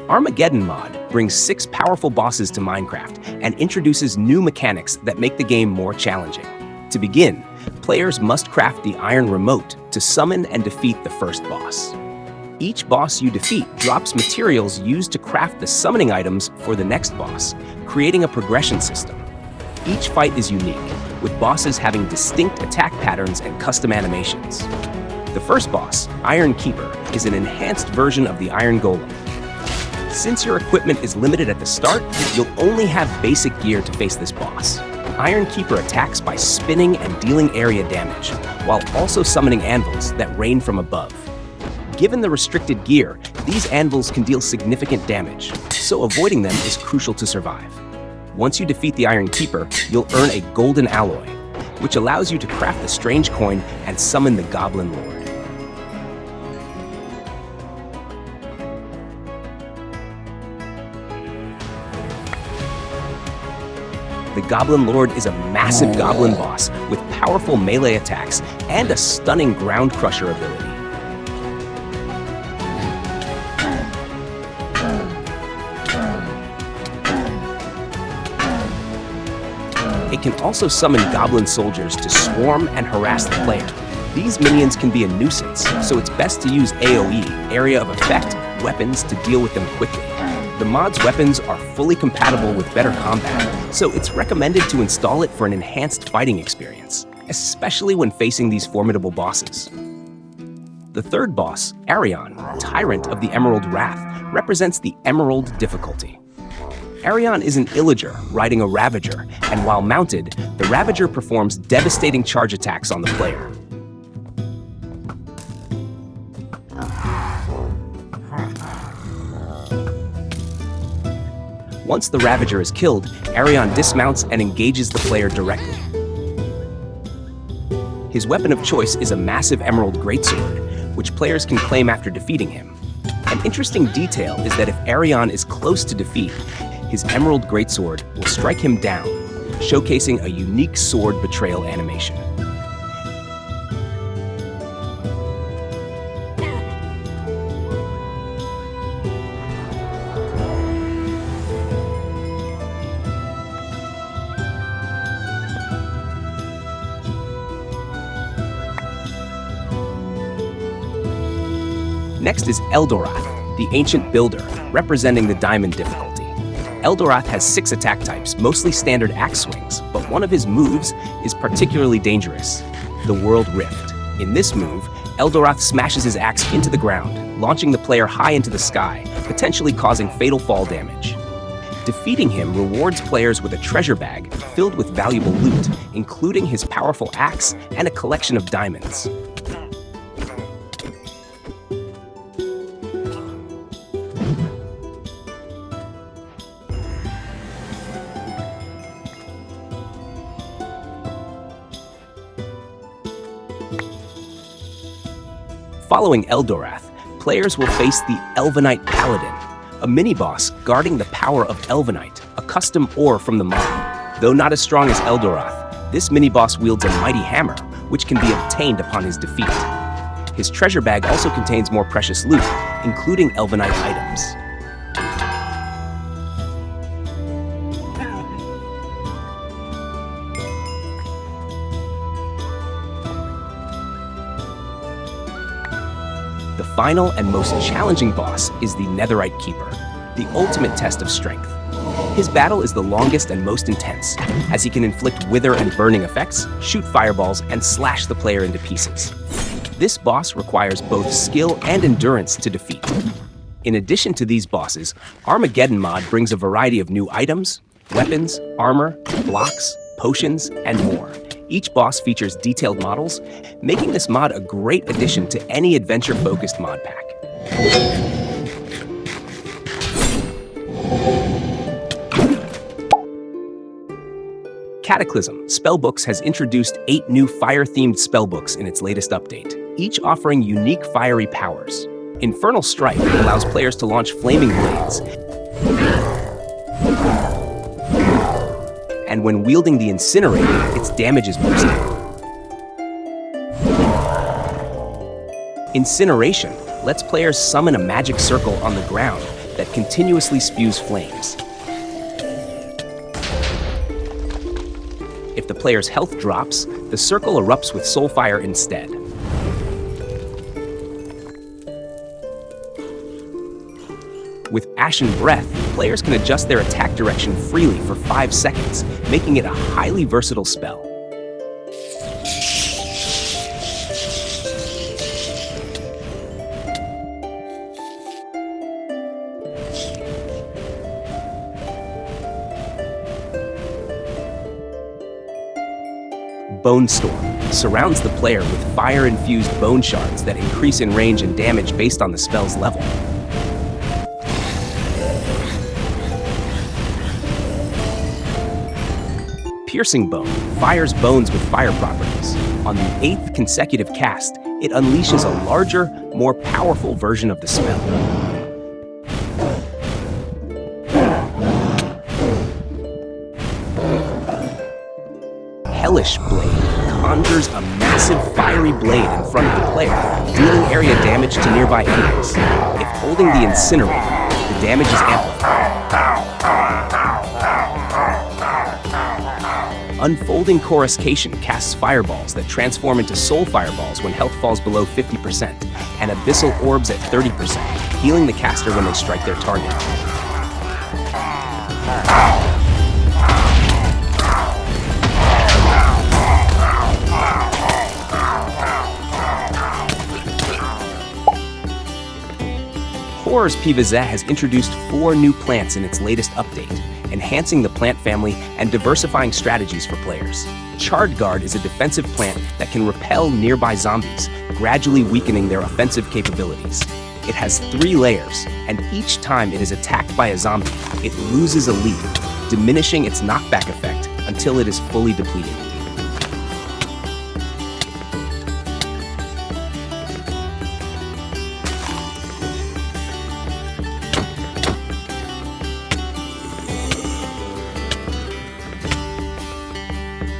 Armageddon Mod brings 6 powerful bosses to Minecraft and introduces new mechanics that make the game more challenging. To begin, players must craft the iron remote to summon and defeat the first boss. Each boss you defeat drops materials used to craft the summoning items for the next boss, creating a progression system. Each fight is unique, with bosses having distinct attack patterns and custom animations. The first boss, Iron Keeper, is an enhanced version of the Iron Golem. Since your equipment is limited at the start, you'll only have basic gear to face this boss. Iron Keeper attacks by spinning and dealing area damage, while also summoning anvils that rain from above. Given the restricted gear, these anvils can deal significant damage, so avoiding them is crucial to survive. Once you defeat the Iron Keeper, you'll earn a golden alloy, which allows you to craft the strange coin and summon the Goblin Lord. The Goblin Lord is a massive goblin boss with powerful melee attacks and a stunning ground crusher ability. It can also summon goblin soldiers to swarm and harass the player. These minions can be a nuisance, so it's best to use AoE, Area of Effect, weapons to deal with them quickly. The mod's weapons are fully compatible with better combat, so it's recommended to install it for an enhanced fighting experience, especially when facing these formidable bosses. The third boss, Arion, Tyrant of the Emerald Wrath, represents the Emerald difficulty. Arion is an illager riding a Ravager, and while mounted, the Ravager performs devastating charge attacks on the player. Once the Ravager is killed, Arion dismounts and engages the player directly. His weapon of choice is a massive emerald greatsword, which players can claim after defeating him. An interesting detail is that if Arion is close to defeat, his emerald greatsword will strike him down, showcasing a unique sword betrayal animation. Next is Eldorath, the Ancient Builder, representing the Diamond difficulty. Eldorath has 6 attack types, mostly standard axe swings, but one of his moves is particularly dangerous, the World Rift. In this move, Eldorath smashes his axe into the ground, launching the player high into the sky, potentially causing fatal fall damage. Defeating him rewards players with a treasure bag filled with valuable loot, including his powerful axe and a collection of diamonds. Following Eldorath, players will face the Elvenite Paladin, a mini-boss guarding the power of Elvenite, a custom ore from the mod. Though not as strong as Eldorath, this mini-boss wields a mighty hammer, which can be obtained upon his defeat. His treasure bag also contains more precious loot, including Elvenite items. The final and most challenging boss is the Netherite Keeper, the ultimate test of strength. His battle is the longest and most intense, as he can inflict wither and burning effects, shoot fireballs, and slash the player into pieces. This boss requires both skill and endurance to defeat. In addition to these bosses, Armageddon Mod brings a variety of new items, weapons, armor, blocks, potions, and more. Each boss features detailed models, making this mod a great addition to any adventure-focused mod pack. Cataclysm, Spellbooks has introduced 8 new fire-themed spellbooks in its latest update, each offering unique fiery powers. Infernal Strike allows players to launch flaming blades, and and when wielding the incinerator, its damage is boosted. Incineration lets players summon a magic circle on the ground that continuously spews flames. If the player's health drops, the circle erupts with soulfire instead. With Ashen Breath, players can adjust their attack direction freely for 5 seconds, making it a highly versatile spell. Bone Storm surrounds the player with fire-infused bone shards that increase in range and damage based on the spell's level. Piercing Bone fires bones with fire properties. On the 8th consecutive cast, it unleashes a larger, more powerful version of the spell. Hellish Blade conjures a massive fiery blade in front of the player, dealing area damage to nearby enemies. If holding the incinerator, the damage is amplified. Unfolding Coruscation casts fireballs that transform into soul fireballs when health falls below 50%, and Abyssal Orbs at 30%, healing the caster when they strike their target. Horrrs Pvz has introduced 4 new plants in its latest update, enhancing the plant family and diversifying strategies for players. Charred Guard is a defensive plant that can repel nearby zombies, gradually weakening their offensive capabilities. It has 3 layers, and each time it is attacked by a zombie, it loses a leaf, diminishing its knockback effect until it is fully depleted.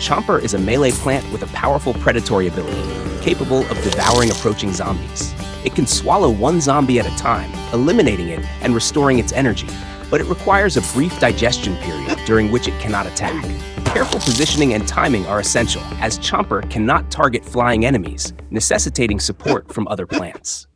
Chomper is a melee plant with a powerful predatory ability, capable of devouring approaching zombies. It can swallow 1 zombie at a time, eliminating it and restoring its energy, but it requires a brief digestion period during which it cannot attack. Careful positioning and timing are essential, as Chomper cannot target flying enemies, necessitating support from other plants.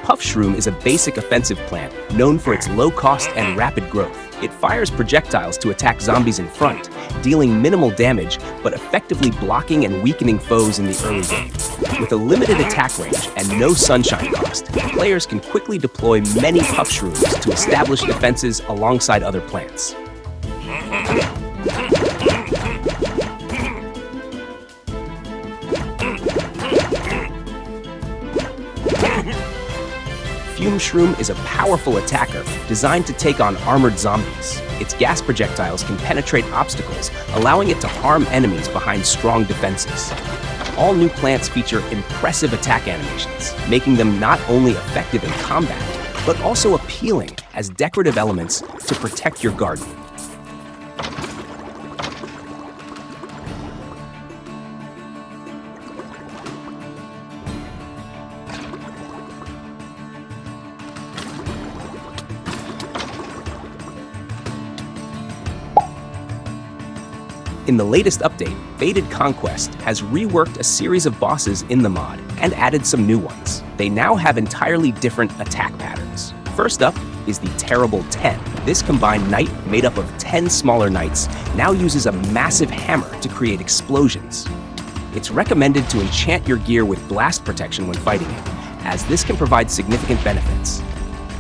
Puff Shroom is a basic offensive plant known for its low cost and rapid growth. It fires projectiles to attack zombies in front, dealing minimal damage but effectively blocking and weakening foes in the early game. With a limited attack range and no sunshine cost, players can quickly deploy many Puff Shrooms to establish defenses alongside other plants. Fume Shroom is a powerful attacker designed to take on armored zombies. Its gas projectiles can penetrate obstacles, allowing it to harm enemies behind strong defenses. All new plants feature impressive attack animations, making them not only effective in combat, but also appealing as decorative elements to protect your garden. In the latest update, Fated Conquest has reworked a series of bosses in the mod and added some new ones. They now have entirely different attack patterns. First up is the Terrible 10. This combined knight, made up of 10 smaller knights, now uses a massive hammer to create explosions. It's recommended to enchant your gear with blast protection when fighting it, as this can provide significant benefits.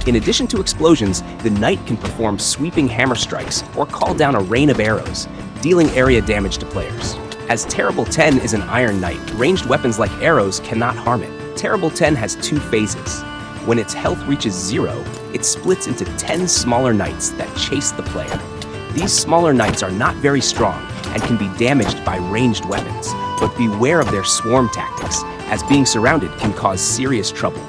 In addition to explosions, the knight can perform sweeping hammer strikes or call down a rain of arrows, dealing area damage to players. As Terrible 10 is an Iron Knight, ranged weapons like arrows cannot harm it. Terrible 10 has 2 phases. When its health reaches 0, it splits into 10 smaller knights that chase the player. These smaller knights are not very strong and can be damaged by ranged weapons, but beware of their swarm tactics, as being surrounded can cause serious trouble.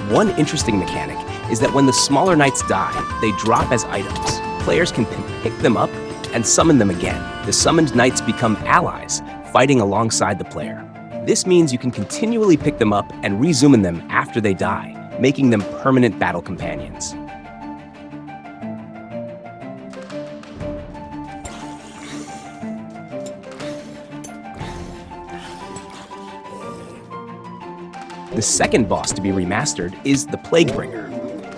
One interesting mechanic is that when the smaller knights die, they drop as items. Players can pick them up and summon them again. The summoned knights become allies, fighting alongside the player. This means you can continually pick them up and resummon them after they die, making them permanent battle companions. The second boss to be remastered is the Plaguebringer.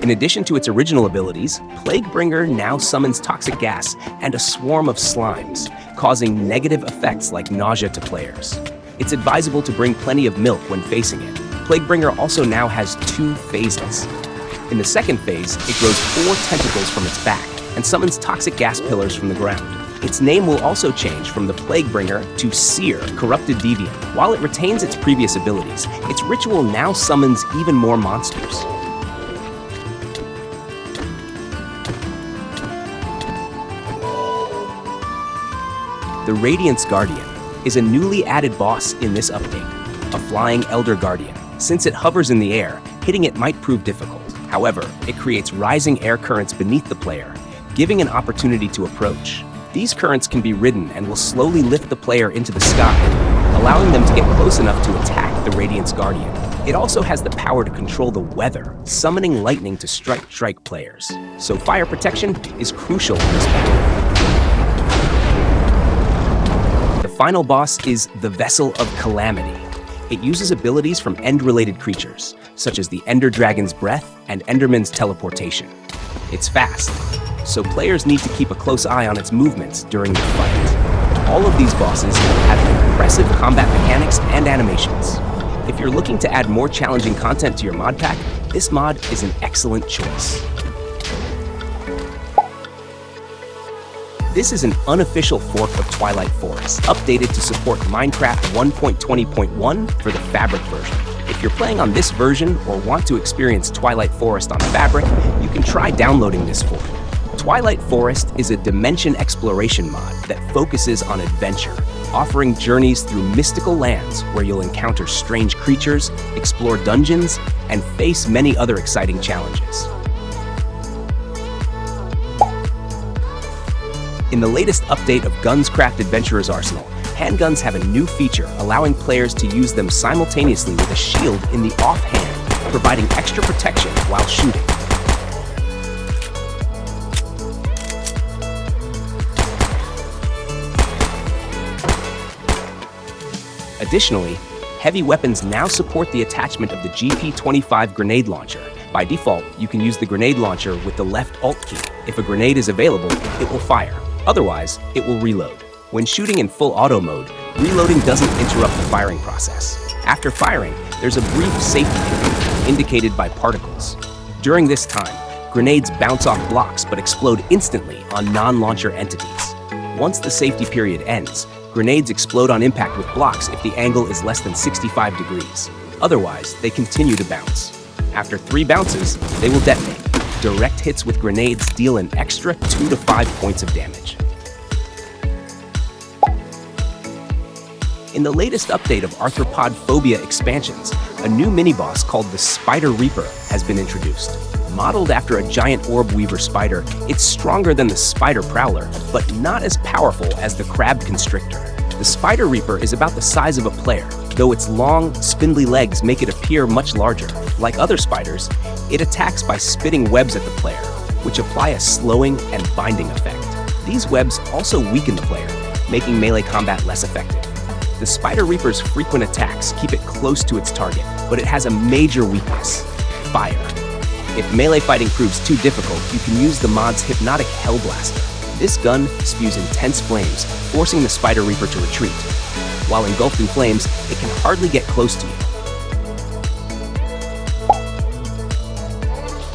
In addition to its original abilities, Plaguebringer now summons toxic gas and a swarm of slimes, causing negative effects like nausea to players. It's advisable to bring plenty of milk when facing it. Plaguebringer also now has 2 phases. In the second phase, it grows 4 tentacles from its back and summons toxic gas pillars from the ground. Its name will also change from the Plaguebringer to Seer, Corrupted Deviant. While it retains its previous abilities, its ritual now summons even more monsters. The Radiance Guardian is a newly added boss in this update, a flying Elder Guardian. Since it hovers in the air, hitting it might prove difficult. However, it creates rising air currents beneath the player, giving an opportunity to approach. These currents can be ridden and will slowly lift the player into the sky, allowing them to get close enough to attack the Radiance Guardian. It also has the power to control the weather, summoning lightning to strike players. So fire protection is crucial in this battle. The final boss is the Vessel of Calamity. It uses abilities from End-related creatures, such as the Ender Dragon's Breath and Enderman's Teleportation. It's fast, so players need to keep a close eye on its movements during the fight. All of these bosses have impressive combat mechanics and animations. If you're looking to add more challenging content to your mod pack, this mod is an excellent choice. This is an unofficial fork of Twilight Forest, updated to support Minecraft 1.20.1 for the Fabric version. If you're playing on this version or want to experience Twilight Forest on Fabric, you can try downloading this fork. Twilight Forest is a dimension exploration mod that focuses on adventure, offering journeys through mystical lands where you'll encounter strange creatures, explore dungeons, and face many other exciting challenges. In the latest update of Gunscraft Adventurer's Arsenal, handguns have a new feature allowing players to use them simultaneously with a shield in the offhand, providing extra protection while shooting. Additionally, heavy weapons now support the attachment of the GP25 grenade launcher. By default, you can use the grenade launcher with the left Alt key. If a grenade is available, it will fire. Otherwise, it will reload. When shooting in full auto mode, reloading doesn't interrupt the firing process. After firing, there's a brief safety period, indicated by particles. During this time, grenades bounce off blocks but explode instantly on non-launcher entities. Once the safety period ends, grenades explode on impact with blocks if the angle is less than 65 degrees. Otherwise, they continue to bounce. After 3 bounces, they will detonate. Direct hits with grenades deal an extra 2 to 5 points of damage. In the latest update of Arthropod Phobia expansions, a new mini-boss called the Spider Reaper has been introduced. Modeled after a giant orb weaver spider, it's stronger than the Spider Prowler, but not as powerful as the Crab Constrictor. The Spider Reaper is about the size of a player, though its long, spindly legs make it appear much larger. Like other spiders, it attacks by spitting webs at the player, which apply a slowing and binding effect. These webs also weaken the player, making melee combat less effective. The Spider Reaper's frequent attacks keep it close to its target, but it has a major weakness: fire. If melee fighting proves too difficult, you can use the mod's Hypnotic Hell Blaster. This gun spews intense flames, forcing the Spider Reaper to retreat. While engulfed in flames, it can hardly get close to you.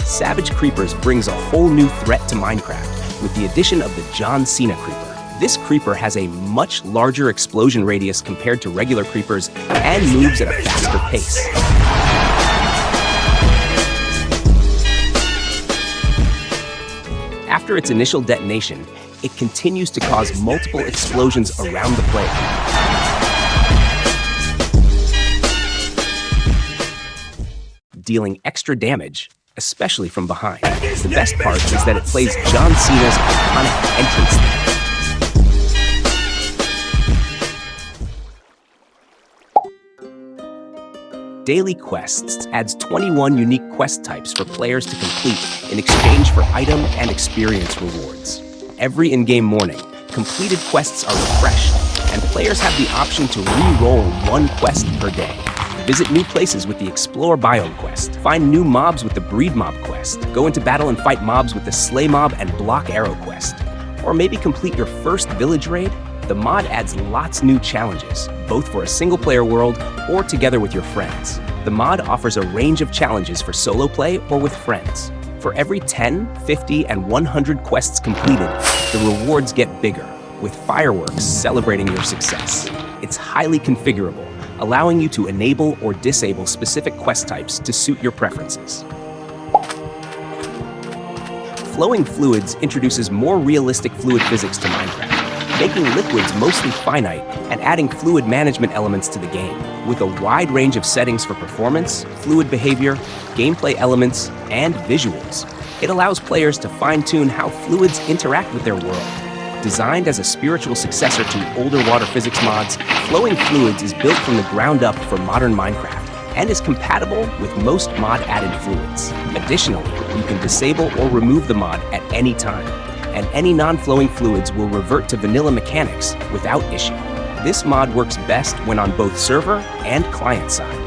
Savage Creepers brings a whole new threat to Minecraft with the addition of the John Cena Creeper. This creeper has a much larger explosion radius compared to regular creepers and moves at a faster pace. After its initial detonation, it continues to cause multiple explosions around the player. Dealing extra damage, especially from behind. The best part is that it plays John Cena's iconic entrance theme. Daily Quests adds 21 unique quest types for players to complete in exchange for item and experience rewards. Every in-game morning, completed quests are refreshed, and players have the option to re-roll one quest per day. Visit new places with the Explore Biome quest. Find new mobs with the Breed Mob quest. Go into battle and fight mobs with the Slay Mob and Block Arrow quest. Or maybe complete your first village raid. The mod adds lots new challenges, both for a single-player world or together with your friends. The mod offers a range of challenges for solo play or with friends. For every 10, 50, and 100 quests completed, the rewards get bigger, with fireworks celebrating your success. It's highly configurable, allowing you to enable or disable specific quest types to suit your preferences. Flowing Fluids introduces more realistic fluid physics to Minecraft, making liquids mostly finite and adding fluid management elements to the game. With a wide range of settings for performance, fluid behavior, gameplay elements, and visuals, it allows players to fine-tune how fluids interact with their world. Designed as a spiritual successor to older water physics mods, Flowing Fluids is built from the ground up for modern Minecraft and is compatible with most mod-added fluids. Additionally, you can disable or remove the mod at any time, and any non-flowing fluids will revert to vanilla mechanics without issue. This mod works best when on both server and client side.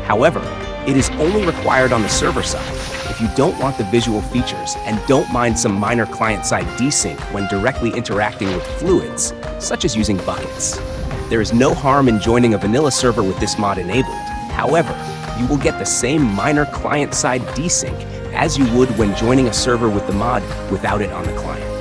However, it is only required on the server side if you don't want the visual features and don't mind some minor client-side desync when directly interacting with fluids, such as using buckets. There is no harm in joining a vanilla server with this mod enabled. However, you will get the same minor client-side desync as you would when joining a server with the mod without it on the client.